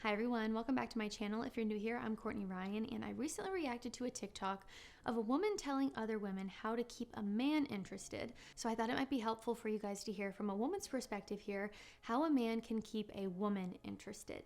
Hi everyone, welcome back to my channel. If you're new here, I'm Courtney Ryan, and I recently reacted to a TikTok of a woman telling other women how to keep a man interested. So I thought it might be helpful for you guys to hear from a woman's perspective here, how a man can keep a woman interested.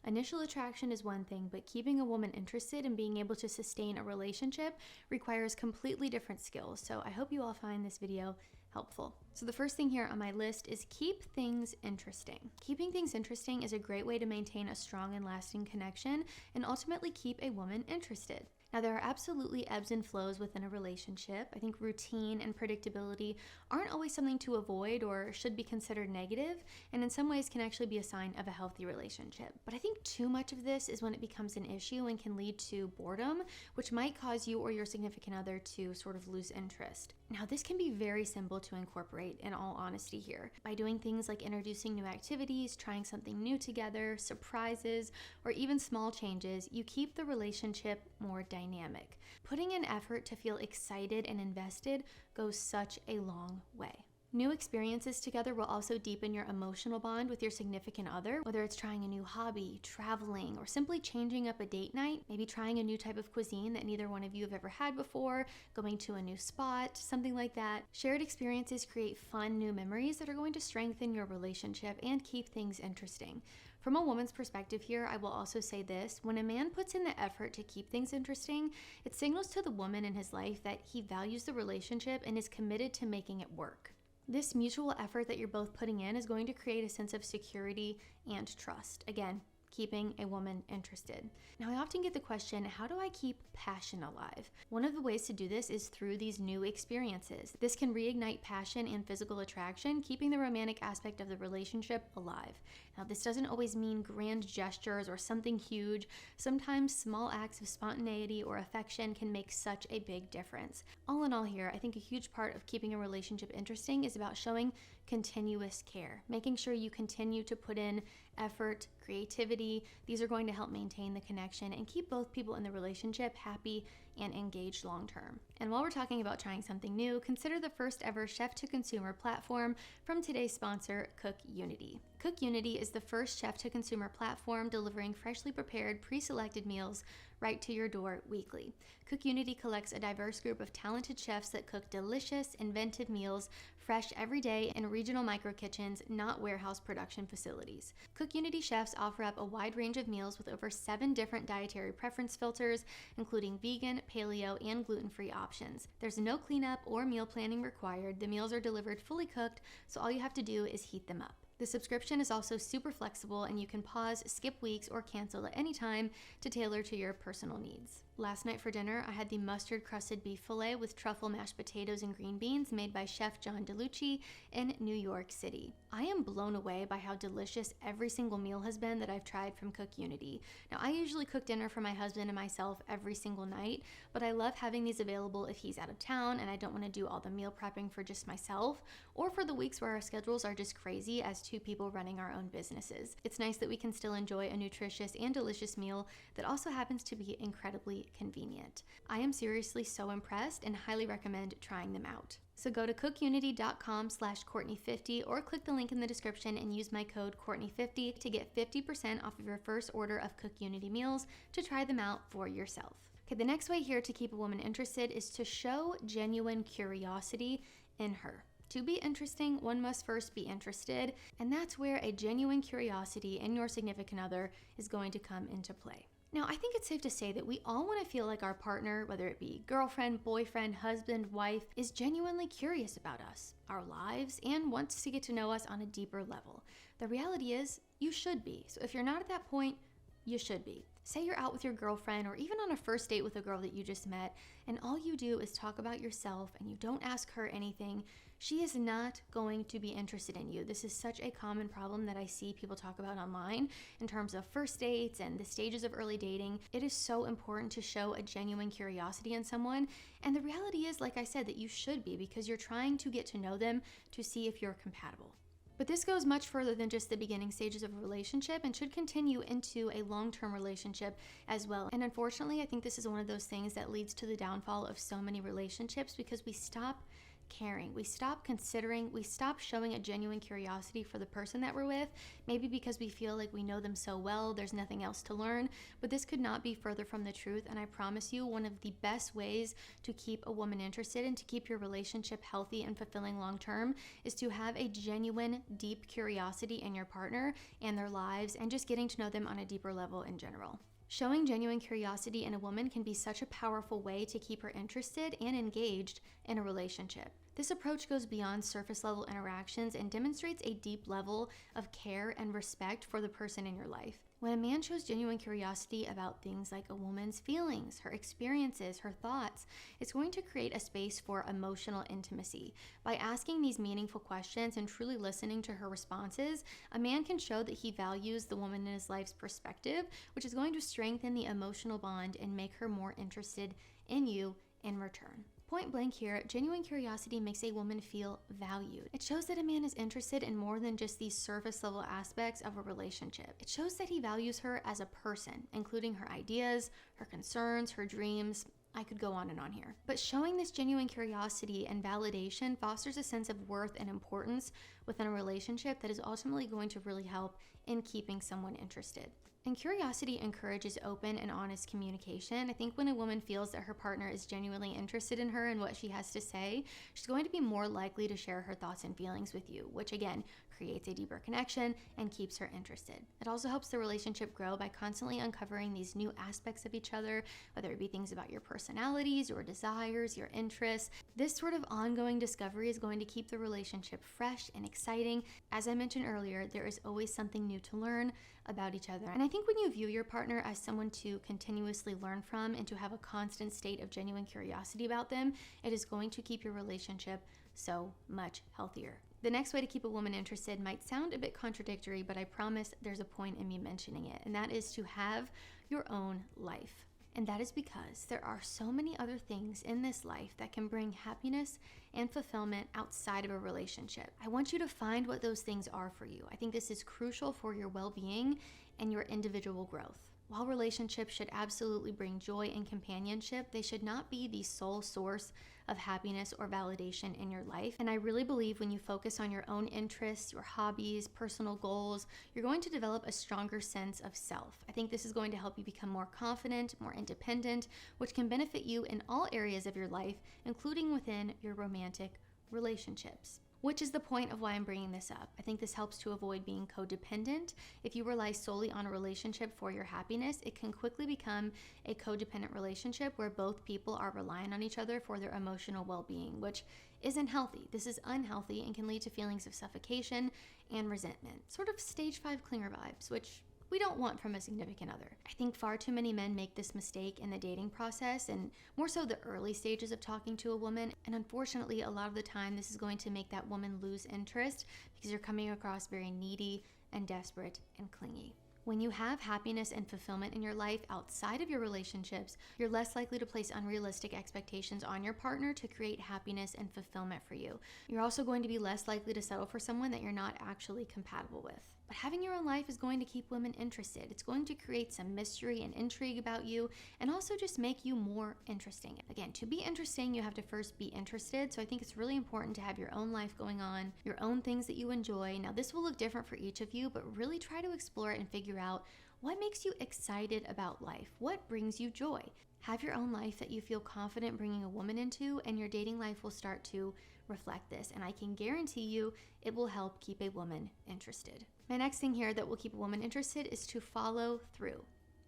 Initial attraction is one thing, but keeping a woman interested and being able to sustain a relationship requires completely different skills. So I hope you all find this video helpful. So the first thing here on my list is keep things interesting. Keeping things interesting is a great way to maintain a strong and lasting connection and ultimately keep a woman interested. Now, there are absolutely ebbs and flows within a relationship. I think routine and predictability aren't always something to avoid or should be considered negative, and in some ways can actually be a sign of a healthy relationship. But I think too much of this is when it becomes an issue and can lead to boredom, which might cause you or your significant other to sort of lose interest. Now, this can be very simple to incorporate, in all honesty here, by doing things like introducing new activities, trying something new together, surprises, or even small changes. You keep the relationship more dynamic. Putting in effort to feel excited and invested goes such a long way. New experiences together will also deepen your emotional bond with your significant other, whether it's trying a new hobby, traveling, or simply changing up a date night, maybe trying a new type of cuisine that neither one of you have ever had before, going to a new spot, something like that. Shared experiences create fun new memories that are going to strengthen your relationship and keep things interesting. From a woman's perspective here, I will also say this: when a man puts in the effort to keep things interesting, it signals to the woman in his life that he values the relationship and is committed to making it work. This mutual effort that you're both putting in is going to create a sense of security and trust. Again, keeping a woman interested. Now, I often get the question, how do I keep passion alive? One of the ways to do this is through these new experiences. This can reignite passion and physical attraction, keeping the romantic aspect of the relationship alive. Now, this doesn't always mean grand gestures or something huge. Sometimes small acts of spontaneity or affection can make such a big difference. All in all here, I think a huge part of keeping a relationship interesting is about showing continuous care, making sure you continue to put in effort, creativity. These are going to help maintain the connection and keep both people in the relationship happy and engaged long term. And while we're talking about trying something new, consider the first ever chef-to-consumer platform from today's sponsor, Cook Unity. Cook Unity is the first chef-to-consumer platform delivering freshly prepared, pre-selected meals right to your door weekly. Cook Unity collects a diverse group of talented chefs that cook delicious, inventive meals fresh every day in regional micro kitchens, not warehouse production facilities. Cook Unity chefs offer up a wide range of meals with over 7 different dietary preference filters, including vegan, paleo, and gluten-free options. There's no cleanup or meal planning required. The meals are delivered fully cooked, so all you have to do is heat them up. The subscription is also super flexible, and you can pause, skip weeks, or cancel at any time to tailor to your personal needs. Last night for dinner, I had the mustard-crusted beef fillet with truffle mashed potatoes and green beans made by Chef John DeLucci in New York City. I am blown away by how delicious every single meal has been that I've tried from Cook Unity. Now, I usually cook dinner for my husband and myself every single night, but I love having these available if he's out of town and I don't want to do all the meal prepping for just myself, or for the weeks where our schedules are just crazy as 2 people running our own businesses. It's nice that we can still enjoy a nutritious and delicious meal that also happens to be incredibly convenient. I am seriously so impressed and highly recommend trying them out. So go to cookunity.com/Courtney50 or click the link in the description and use my code Courtney50 to get 50% off of your first order of Cook Unity meals to try them out for yourself. Okay, the next way here to keep a woman interested is to show genuine curiosity in her. To be interesting, one must first be interested, and that's where a genuine curiosity in your significant other is going to come into play. Now, I think it's safe to say that we all want to feel like our partner, whether it be girlfriend, boyfriend, husband, wife, is genuinely curious about us, our lives, and wants to get to know us on a deeper level. The reality is, you should be. So if you're not at that point, you should be. Say you're out with your girlfriend or even on a first date with a girl that you just met, and all you do is talk about yourself and you don't ask her anything. She is not going to be interested in you. This is such a common problem that I see people talk about online in terms of first dates and the stages of early dating. It is so important to show a genuine curiosity in someone. And the reality is, like I said, that you should be, because you're trying to get to know them to see if you're compatible. But this goes much further than just the beginning stages of a relationship and should continue into a long-term relationship as well. And unfortunately, I think this is one of those things that leads to the downfall of so many relationships, because we stop caring. We stop considering, we stop showing a genuine curiosity for the person that we're with, maybe because we feel like we know them so well, there's nothing else to learn. But this could not be further from the truth. And I promise you, one of the best ways to keep a woman interested and to keep your relationship healthy and fulfilling long term is to have a genuine, deep curiosity in your partner and their lives, and just getting to know them on a deeper level in general. Showing genuine curiosity in a woman can be such a powerful way to keep her interested and engaged in a relationship. This approach goes beyond surface level interactions and demonstrates a deep level of care and respect for the person in your life. When a man shows genuine curiosity about things like a woman's feelings, her experiences, her thoughts, it's going to create a space for emotional intimacy. By asking these meaningful questions and truly listening to her responses, a man can show that he values the woman in his life's perspective, which is going to strengthen the emotional bond and make her more interested in you in return. Point blank here, genuine curiosity makes a woman feel valued. It shows that a man is interested in more than just these surface level aspects of a relationship. It shows that he values her as a person, including her ideas, her concerns, her dreams. I could go on and on here. But showing this genuine curiosity and validation fosters a sense of worth and importance within a relationship that is ultimately going to really help in keeping someone interested. And curiosity encourages open and honest communication. I think when a woman feels that her partner is genuinely interested in her and what she has to say, she's going to be more likely to share her thoughts and feelings with you, which again creates a deeper connection and keeps her interested. It also helps the relationship grow by constantly uncovering these new aspects of each other, whether it be things about your personalities, your desires, your interests. This sort of ongoing discovery is going to keep the relationship fresh and exciting. As I mentioned earlier, there is always something new to learn about each other. And I think when you view your partner as someone to continuously learn from and to have a constant state of genuine curiosity about them, it is going to keep your relationship so much healthier. The next way to keep a woman interested might sound a bit contradictory, but I promise there's a point in me mentioning it, and that is to have your own life. And that is because there are so many other things in this life that can bring happiness and fulfillment outside of a relationship. I want you to find what those things are for you. I think this is crucial for your well-being and your individual growth. While relationships should absolutely bring joy and companionship, they should not be the sole source of happiness or validation in your life. And I really believe when you focus on your own interests, your hobbies, personal goals, you're going to develop a stronger sense of self. I think this is going to help you become more confident, more independent, which can benefit you in all areas of your life, including within your romantic relationships. Which is the point of why I'm bringing this up. I think this helps to avoid being codependent. If you rely solely on a relationship for your happiness, it can quickly become a codependent relationship where both people are relying on each other for their emotional well-being, which isn't healthy. This is unhealthy and can lead to feelings of suffocation and resentment. Sort of stage 5 clinger vibes, which we don't want from a significant other. I think far too many men make this mistake in the dating process, and more so the early stages of talking to a woman. And unfortunately, a lot of the time, this is going to make that woman lose interest because you're coming across very needy and desperate and clingy. When you have happiness and fulfillment in your life outside of your relationships, you're less likely to place unrealistic expectations on your partner to create happiness and fulfillment for you. You're also going to be less likely to settle for someone that you're not actually compatible with. But having your own life is going to keep women interested. It's going to create some mystery and intrigue about you and also just make you more interesting. Again, to be interesting, you have to first be interested. So I think it's really important to have your own life going on, your own things that you enjoy. Now, this will look different for each of you, but really try to explore it and figure out what makes you excited about life. What brings you joy? Have your own life that you feel confident bringing a woman into, and your dating life will start to reflect this. And I can guarantee you it will help keep a woman interested. My next thing here that will keep a woman interested is to follow through.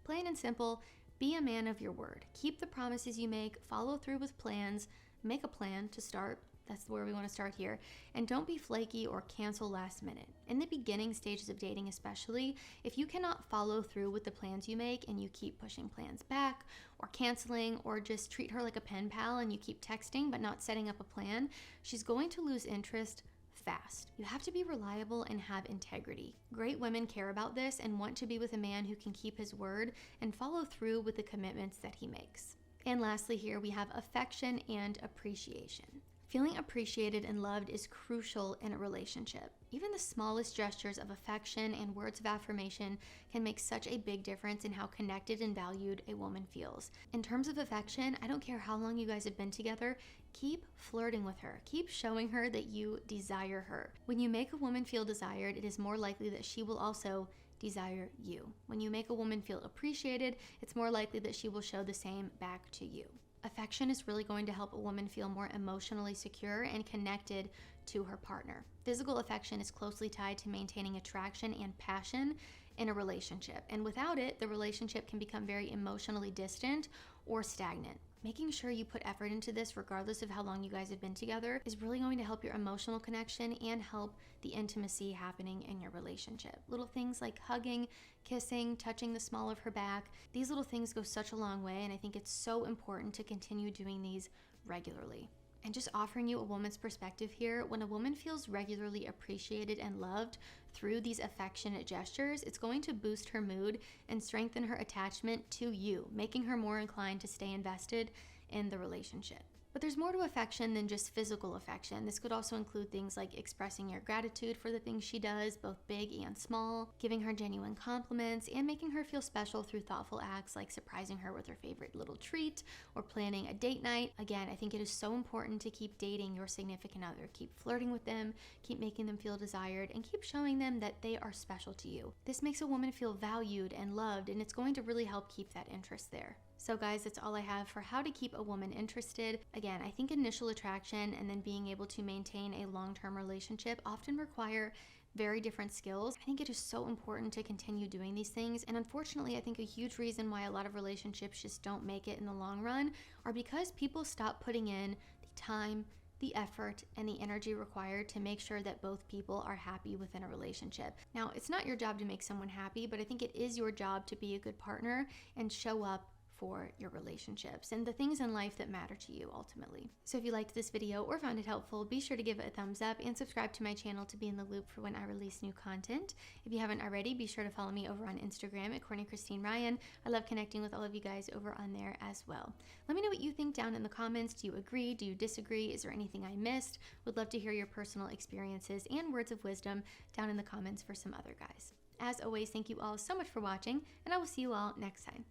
Plain and simple, be a man of your word. Keep the promises you make, follow through with plans, make a plan to start. That's where we want to start here. And don't be flaky or cancel last minute. In the beginning stages of dating especially, if you cannot follow through with the plans you make and you keep pushing plans back or canceling or just treat her like a pen pal and you keep texting but not setting up a plan, she's going to lose interest fast. You have to be reliable and have integrity. Great women care about this and want to be with a man who can keep his word and follow through with the commitments that he makes. And lastly here, we have affection and appreciation. Feeling appreciated and loved is crucial in a relationship. Even the smallest gestures of affection and words of affirmation can make such a big difference in how connected and valued a woman feels. In terms of affection, I don't care how long you guys have been together, keep flirting with her. Keep showing her that you desire her. When you make a woman feel desired, it is more likely that she will also desire you. When you make a woman feel appreciated, it's more likely that she will show the same back to you. Affection is really going to help a woman feel more emotionally secure and connected to her partner. Physical affection is closely tied to maintaining attraction and passion in a relationship, and without it, the relationship can become very emotionally distant or stagnant. Making sure you put effort into this, regardless of how long you guys have been together, is really going to help your emotional connection and help the intimacy happening in your relationship. Little things like hugging, kissing, touching the small of her back, these little things go such a long way, and I think it's so important to continue doing these regularly. And just offering you a woman's perspective here, when a woman feels regularly appreciated and loved through these affectionate gestures, it's going to boost her mood and strengthen her attachment to you, making her more inclined to stay invested in the relationship. But there's more to affection than just physical affection. This could also include things like expressing your gratitude for the things she does, both big and small, giving her genuine compliments, and making her feel special through thoughtful acts like surprising her with her favorite little treat or planning a date night. Again, I think it is so important to keep dating your significant other. Keep flirting with them, keep making them feel desired, and keep showing them that they are special to you. This makes a woman feel valued and loved, and it's going to really help keep that interest there. So guys, that's all I have for how to keep a woman interested. Again, I think initial attraction and then being able to maintain a long-term relationship often require very different skills. I think it is so important to continue doing these things. And unfortunately, I think a huge reason why a lot of relationships just don't make it in the long run are because people stop putting in the time, the effort, and the energy required to make sure that both people are happy within a relationship. Now, it's not your job to make someone happy, but I think it is your job to be a good partner and show up for your relationships and the things in life that matter to you ultimately. So if you liked this video or found it helpful, be sure to give it a thumbs up and subscribe to my channel to be in the loop for when I release new content. If you haven't already, be sure to follow me over on Instagram at Courtney Christine Ryan. I love connecting with all of you guys over on there as well. Let me know what you think down in the comments. Do you agree? Do you disagree? Is there anything I missed? Would love to hear your personal experiences and words of wisdom down in the comments for some other guys. As always, thank you all so much for watching, and I will see you all next time.